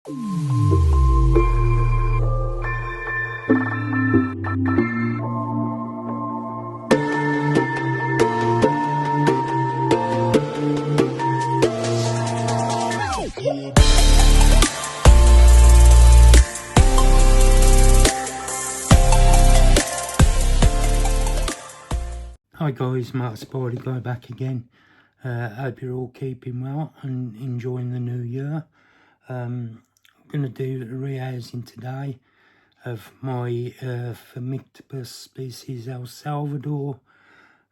Hi guys, Mark Spidey Guy back again. Hope you're all keeping well and enjoying the new year. I'm going to do a rehousing today of my phormictopus species El Salvador.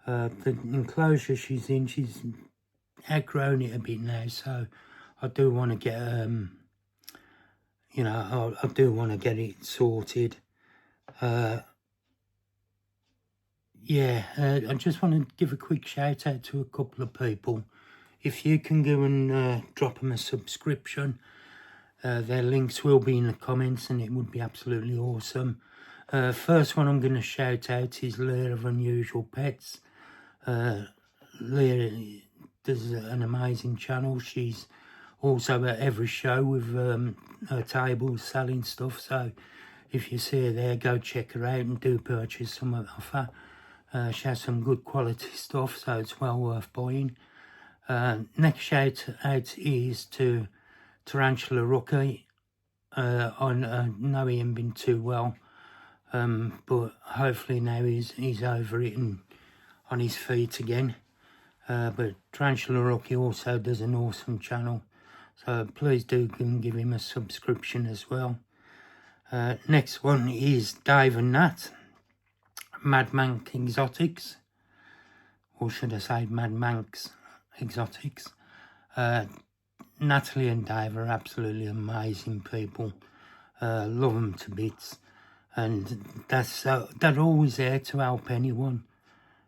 The enclosure she's in, she's outgrown it a bit now, so I do want to get, I do want to get it sorted. I just want to give a quick shout out to a couple of people. If you can go and drop them a subscription, their links will be in the comments and it would be absolutely awesome. First one I'm going to shout out is Leah of Unusual Pets. Leah does an amazing channel. She's also at every show with her tables selling stuff, so if you see her there, go check her out and do purchase some of her. She has some good quality stuff, so it's well worth buying. Next shout out is to Tarantula Rookie. I know he ain't been too well, but hopefully now he's over it and on his feet again. But Tarantula Rookie also does an awesome channel, so please do give him a subscription as well. Next one is Dave and Nat, Mad Mank Exotics, or should I say Mad Manx Exotics. Natalie and Dave are absolutely amazing people. Love them to bits, and they're always there to help anyone,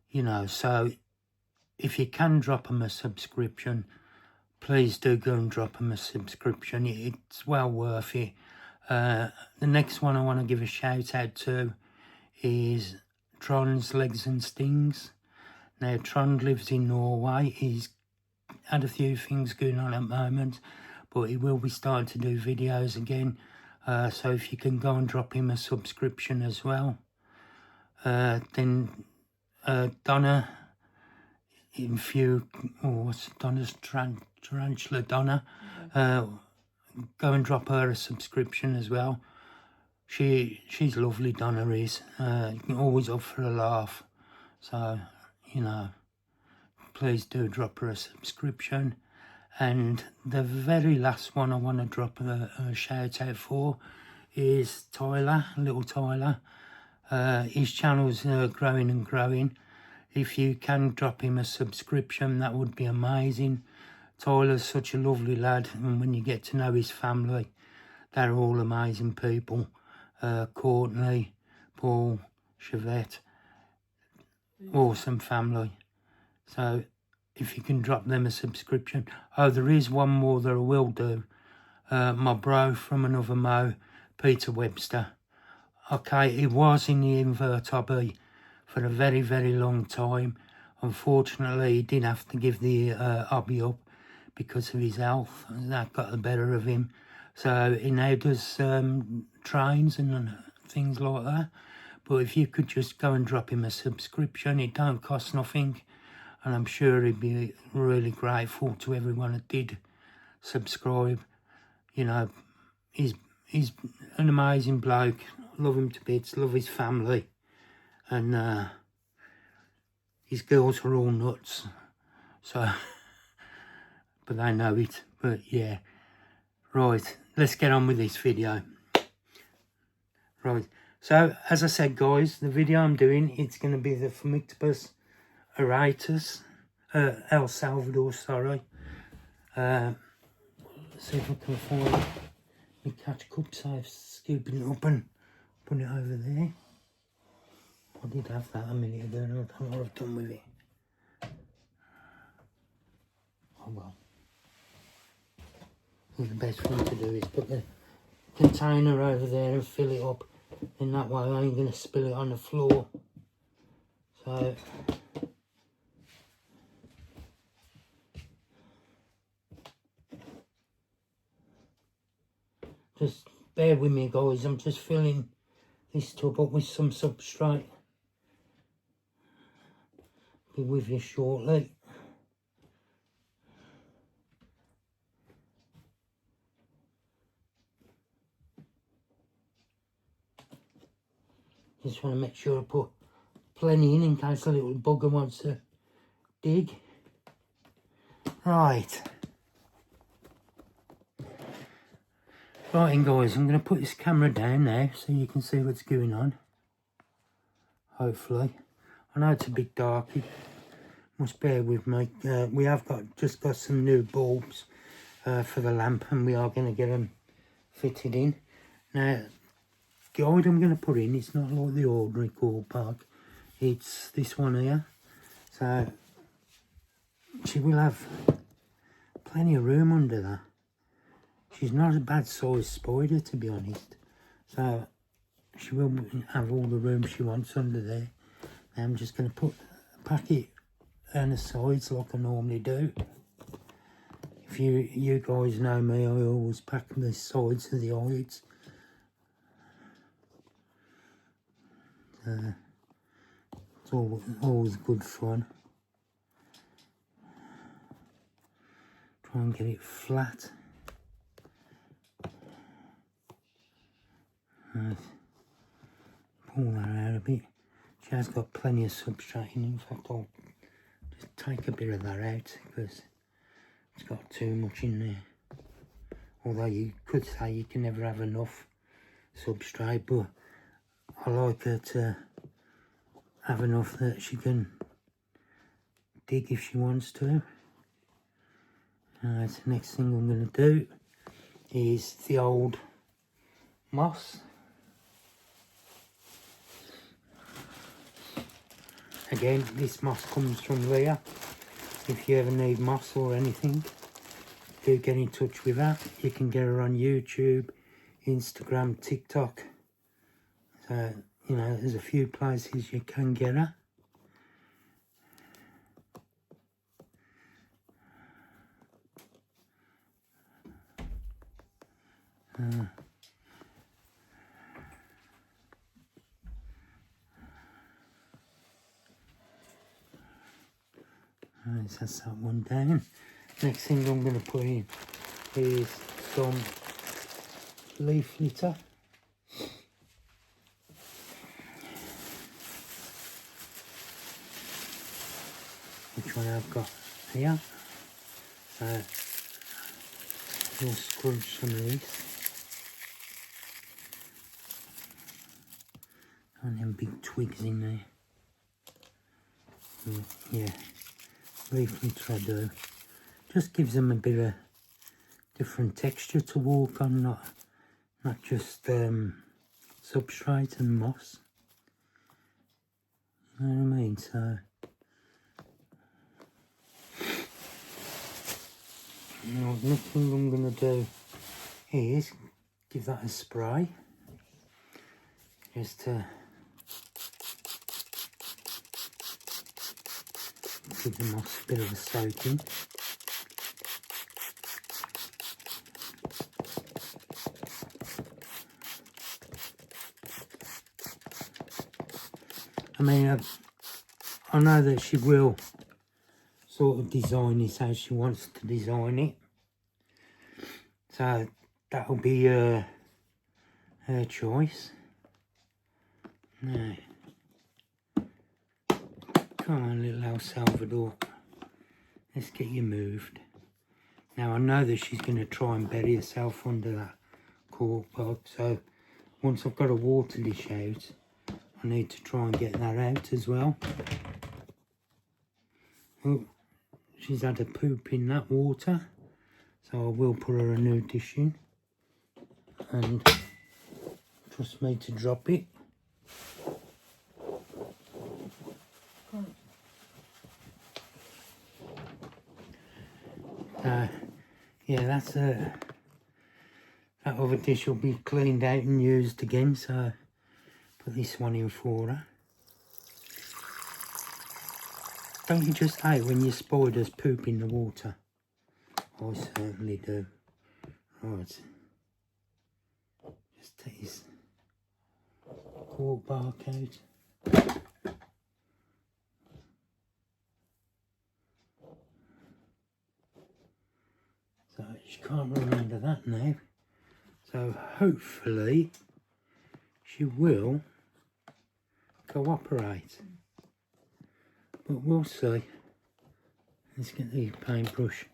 you know. So if you can drop them a subscription, please do go and drop them a subscription. It's well worth it. The next one I want to give a shout out to is Tronds, Legs and Stings. Now, Trond lives in Norway. He's had a few things going on at the moment, but he will be starting to do videos again. So if you can go and drop him a subscription as well. Then Donna, Donna's Tarantula Donna. Go and drop her a subscription as well. She's lovely, Donna is. Always up for a laugh. So, you know, please do drop her a subscription. And the very last one I want to drop a shout out for is Tyler, little Tyler. His channel's growing and growing. If you can drop him a subscription, that would be amazing. Tyler's such a lovely lad, and when you get to know his family, they're all amazing people. Courtney, Paul, Chevette, awesome family. So if you can drop them a subscription. Oh, there is one more that I will do. My bro from another Mo, Peter Webster. Okay, he was in the invert hobby for a very, very long time. Unfortunately, he did have to give the hobby up because of his health, and that got the better of him. So he now does trains and things like that. But if you could just go and drop him a subscription, it don't cost nothing. And I'm sure he'd be really grateful to everyone that did subscribe. You know, he's an amazing bloke. Love him to bits, love his family. And his girls are all nuts. So, but they know it. But yeah. Right, let's get on with this video. Right, so as I said, guys, the video I'm doing, it's going to be the phormictopus auratus, El Salvador, sorry. Let's see if I can find my catch cup, so I'm scooping it up and put it over there. I did have that a minute ago, and I don't know what I've done with it. Oh well. The best thing to do is put the container over there and fill it up. In that way I ain't going to spill it on the floor. So Just bear with me, guys. I'm just filling this tub up with some substrate. Be with you shortly. Just want to make sure I put plenty in case a little bugger wants to dig. Right. Right then, guys, I'm going to put this camera down now so you can see what's going on. Hopefully. I know it's a bit dark. You must bear with me. We have just got some new bulbs for the lamp, and we are going to get them fitted in. Now, the guide I'm going to put in, it's not like the ordinary car park. It's this one here. So, she will have plenty of room under that. She's not a bad sized spider, to be honest. So, she will have all the room she wants under there. Now I'm just going to put a packet on the sides like I normally do. If you guys know me, I always pack the sides of the hides. It's always good fun. Try and get it flat. Right. Pull that out a bit. She has got plenty of substrate in fact, I'll just take a bit of that out because it's got too much in there. Although you could say you can never have enough substrate, but I like her to have enough that she can dig if she wants to. The next thing I'm going to do is the old moss. Again, this moss comes from Leah. If you ever need moss or anything, do get in touch with her. You can get her on YouTube, Instagram, TikTok. So, you know, there's a few places you can get her. Right, that's that one down. Next thing I'm going to put in is some leaf litter. Which one I've got here. So we'll scrunch some of these. And them big twigs in there. Yeah, leaf litter I do. Just gives them a bit of different texture to walk on, not just substrate and moss. You know what I mean? So now the next thing I'm going to do is give that a spray. Just to give the moss a bit of a soaking. I mean, I know that she will sort of design this how she wants to design it. So that'll be her choice. Now, come on, little Salvador. Let's get you moved. Now, I know that she's going to try and bury herself under that cork pot. So, once I've got a water dish out, I need to try and get that out as well. Oh, she's had a poop in that water. So, I will put her a new dish in. And trust me to drop it. Yeah, that's that other dish will be cleaned out and used again, so put this one in for her. Don't you just hate when your spiders poop in the water? I certainly do. Right. Just take his cork bark out. So she can't run under that now. So hopefully she will cooperate. But we'll see. Let's get the paintbrush.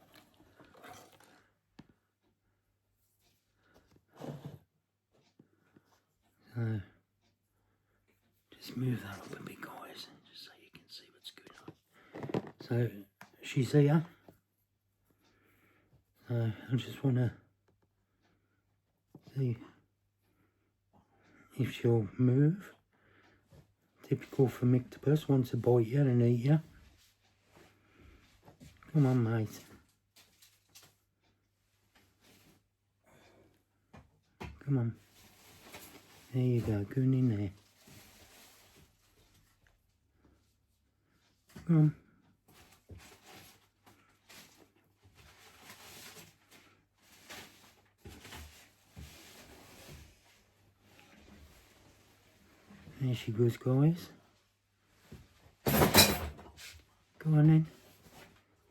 So just move that up a bit, guys, just so you can see what's going on. So she's here. So I just want to see if she'll move. Typical phormictopus, wants to bite you and eat you. Come on, mate. Come on. There you go, going in there. Come on. There she goes, guys. Go on in.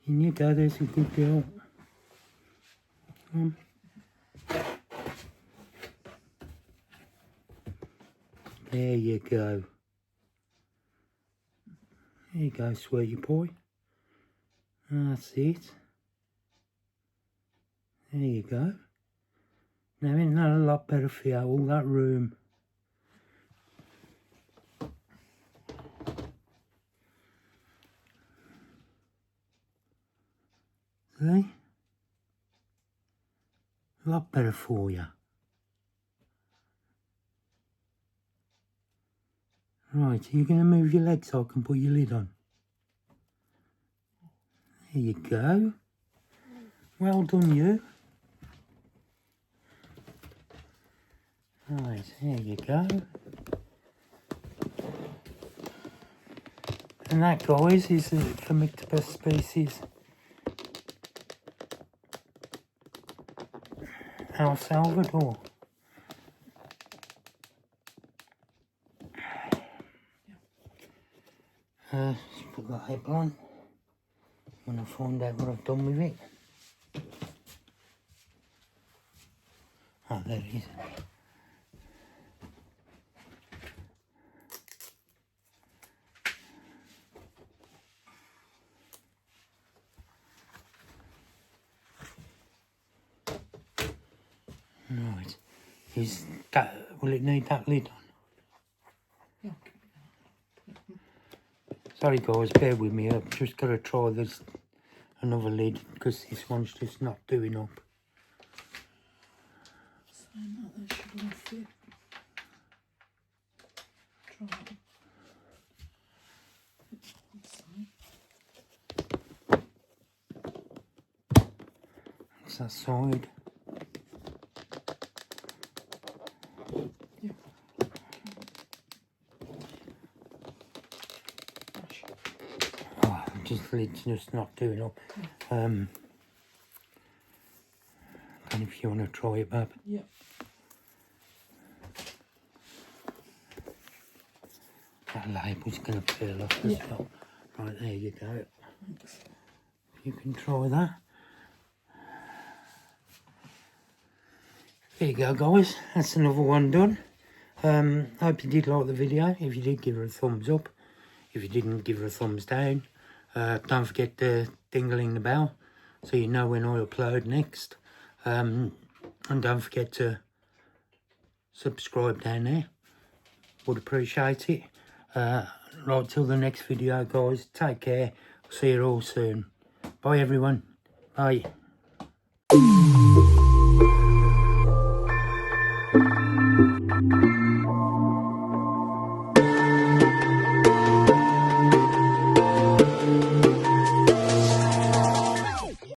In you go, there's a good girl. Come on. There you go. There you go, sweetie boy. That's it. There you go. Now isn't that a lot better for you, all that room? See? A lot better for you. Right, so you're going to move your legs so I can put your lid on. There you go. Well done, you. Right, there you go. And that, guys, is the phormictopus species Salvador. Let's put that label on. I'm going to find out what I've done with it. Oh, there it is. Right. Is that, will it need that lid on? Yeah. Sorry guys, bear with me, I've just got to try this another lid because this one's just not doing up. So now that should all fit. Try it. It's that side. Yeah. Oh, lid's just not doing up. And if you want to try it, Bab. Yeah. That label's going to peel off as well. Right, there you go. Thanks. You can try that. There you go, guys. That's another one done. Hope you did like the video. If you did, give her a thumbs up. If you didn't, give her a thumbs down. Don't forget to dingling the bell so you know when I upload next. And don't forget to subscribe down there. Would appreciate it. Right, till the next video, guys. Take care. I'll see you all soon. Bye, everyone. Bye.